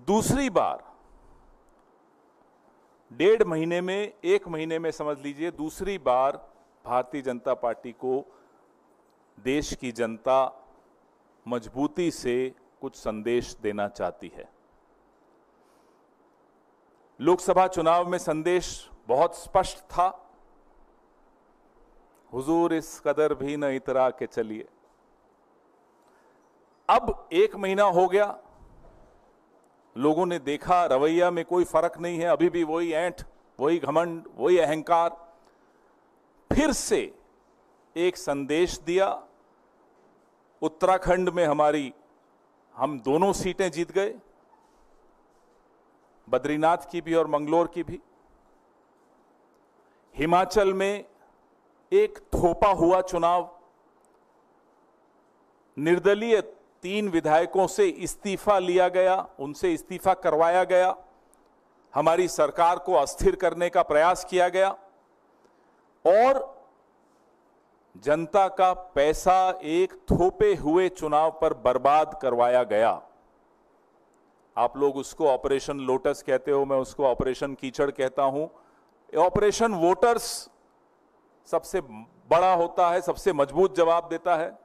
दूसरी बार 1.5 महीने में, 1 महीने में समझ लीजिए, दूसरी बार भारतीय जनता पार्टी को देश की जनता मजबूती से कुछ संदेश देना चाहती है। लोकसभा चुनाव में संदेश बहुत स्पष्ट था, हुजूर इस कदर भी न इतरा के चलिए। अब 1 महीना हो गया, लोगों ने देखा रवैया में कोई फर्क नहीं है, अभी भी वही ऐंठ, वही घमंड, वही अहंकार। फिर से एक संदेश दिया। उत्तराखंड में हम दोनों सीटें जीत गए, बद्रीनाथ की भी और मंगलोर की भी। हिमाचल में एक थोपा हुआ चुनाव, निर्दलीय 3 विधायकों से इस्तीफा लिया गया, उनसे इस्तीफा करवाया गया, हमारी सरकार को अस्थिर करने का प्रयास किया गया और जनता का पैसा एक थोपे हुए चुनाव पर बर्बाद करवाया गया। आप लोग उसको ऑपरेशन लोटस कहते हो, मैं उसको ऑपरेशन कीचड़ कहता हूं। ऑपरेशन वोटर्स सबसे बड़ा होता है, सबसे मजबूत जवाब देता है।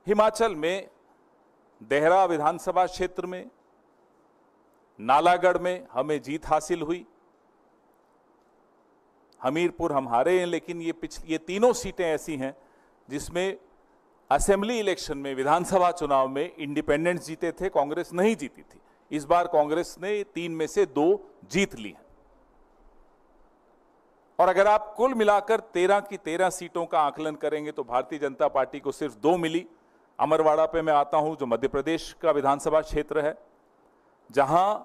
हिमाचल में देहरा विधानसभा क्षेत्र में, नालागढ़ में हमें जीत हासिल हुई, हमीरपुर हम हारे हैं, लेकिन ये तीनों सीटें ऐसी हैं जिसमें असेंबली इलेक्शन में, विधानसभा चुनाव में इंडिपेंडेंट्स जीते थे, कांग्रेस नहीं जीती थी। इस बार कांग्रेस ने 3 में से 2 जीत ली हैं। और अगर आप कुल मिलाकर 13 की 13 सीटों का आकलन करेंगे तो भारतीय जनता पार्टी को सिर्फ 2 मिली। अमरवाड़ा पे मैं आता हूं, जो मध्य प्रदेश का विधानसभा क्षेत्र है, जहां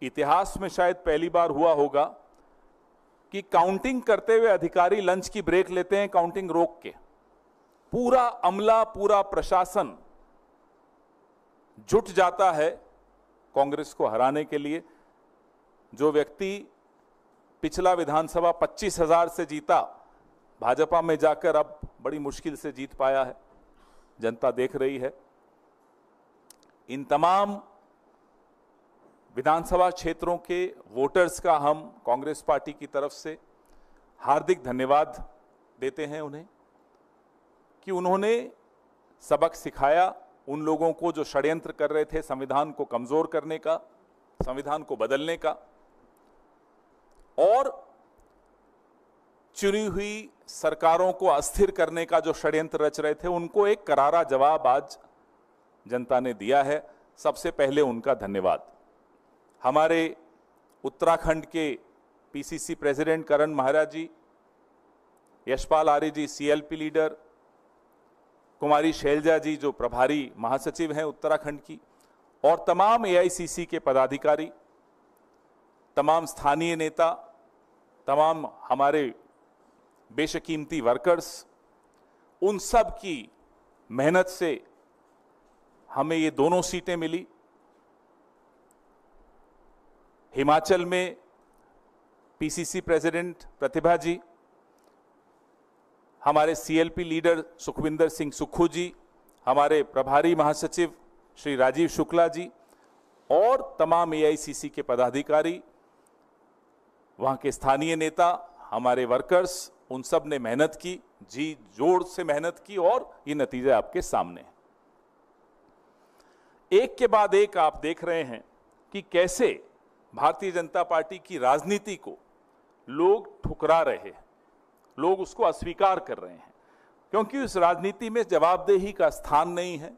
इतिहास में शायद पहली बार हुआ होगा कि काउंटिंग करते हुए अधिकारी लंच की ब्रेक लेते हैं, काउंटिंग रोक के। पूरा अमला, पूरा प्रशासन जुट जाता है कांग्रेस को हराने के लिए। जो व्यक्ति पिछला विधानसभा 25,000 से जीता, भाजपा में जाकर अब बड़ी मुश्किल से जीत पाया है, जनता देख रही है। इन तमाम विधानसभा क्षेत्रों के वोटर्स का हम कांग्रेस पार्टी की तरफ से हार्दिक धन्यवाद देते हैं उन्हें कि उन्होंने सबक सिखाया उन लोगों को जो षड्यंत्र कर रहे थे संविधान को कमजोर करने का, संविधान को बदलने का, और चुनी हुई सरकारों को अस्थिर करने का जो षड्यंत्र रच रहे थे, उनको एक करारा जवाब आज जनता ने दिया है। सबसे पहले उनका धन्यवाद। हमारे उत्तराखंड के पीसीसी प्रेसिडेंट करण महाराज जी, यशपाल आर्य जी सीएलपी लीडर, कुमारी शैलजा जी जो प्रभारी महासचिव हैं उत्तराखंड की, और तमाम एआईसीसी के पदाधिकारी, तमाम स्थानीय नेता, तमाम हमारे बेशकीमती वर्कर्स, उन सब की मेहनत से हमें ये दोनों सीटें मिली। हिमाचल में पीसीसी प्रेसिडेंट प्रतिभा जी, हमारे सीएलपी लीडर सुखविंदर सिंह सुक्खू जी, हमारे प्रभारी महासचिव श्री राजीव शुक्ला जी और तमाम एआईसीसी के पदाधिकारी, वहां के स्थानीय नेता, हमारे वर्कर्स, उन सब ने मेहनत की, जी जोर से मेहनत की और ये नतीजे आपके सामने हैं। एक के बाद एक आप देख रहे हैं कि कैसे भारतीय जनता पार्टी की राजनीति को लोग ठुकरा रहे हैं, लोग उसको अस्वीकार कर रहे हैं, क्योंकि उस राजनीति में जवाबदेही का स्थान नहीं है,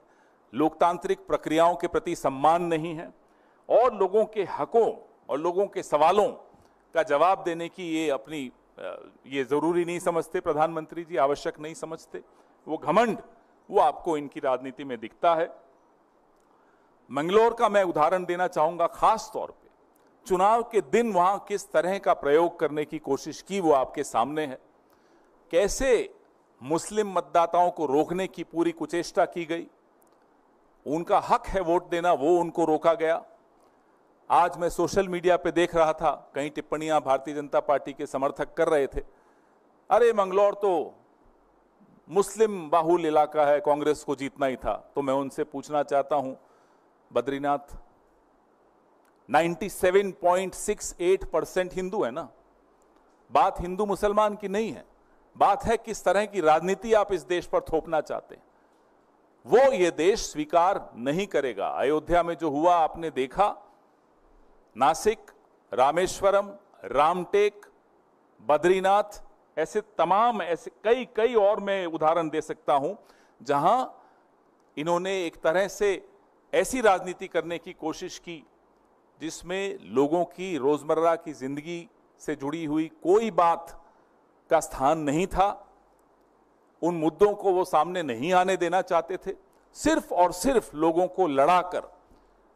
लोकतांत्रिक प्रक्रियाओं के प्रति सम्मान नहीं है और लोगों के हकों और लोगों के सवालों का जवाब देने की ये जरूरी नहीं समझते प्रधानमंत्री जी, आवश्यक नहीं समझते। वो घमंड वो आपको इनकी राजनीति में दिखता है। मंगलोर का मैं उदाहरण देना चाहूंगा, खास तौर पे चुनाव के दिन वहां किस तरह का प्रयोग करने की कोशिश की वो आपके सामने है। कैसे मुस्लिम मतदाताओं को रोकने की पूरी कुचेष्टा की गई, उनका हक है वोट देना, वो उनको रोका गया। आज मैं सोशल मीडिया पे देख रहा था, कई टिप्पणियां भारतीय जनता पार्टी के समर्थक कर रहे थे, अरे मंगलौर तो मुस्लिम बाहुल इलाका है, कांग्रेस को जीतना ही था। तो मैं उनसे पूछना चाहता हूं, बद्रीनाथ 97.68% हिंदू है ना। बात हिंदू मुसलमान की नहीं है, बात है किस तरह की राजनीति आप इस देश पर थोपना चाहते हैं। वो ये देश स्वीकार नहीं करेगा। अयोध्या में जो हुआ आपने देखा, नासिक, रामेश्वरम, रामटेक, बद्रीनाथ, ऐसे तमाम ऐसे कई और मैं उदाहरण दे सकता हूं जहां इन्होंने एक तरह से ऐसी राजनीति करने की कोशिश की जिसमें लोगों की रोजमर्रा की जिंदगी से जुड़ी हुई कोई बात का स्थान नहीं था। उन मुद्दों को वो सामने नहीं आने देना चाहते थे, सिर्फ और सिर्फ लोगों को लड़ाकर,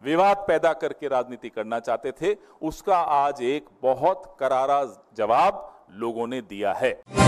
विवाद पैदा करके राजनीति करना चाहते थे। उसका आज एक बहुत करारा जवाब लोगों ने दिया है।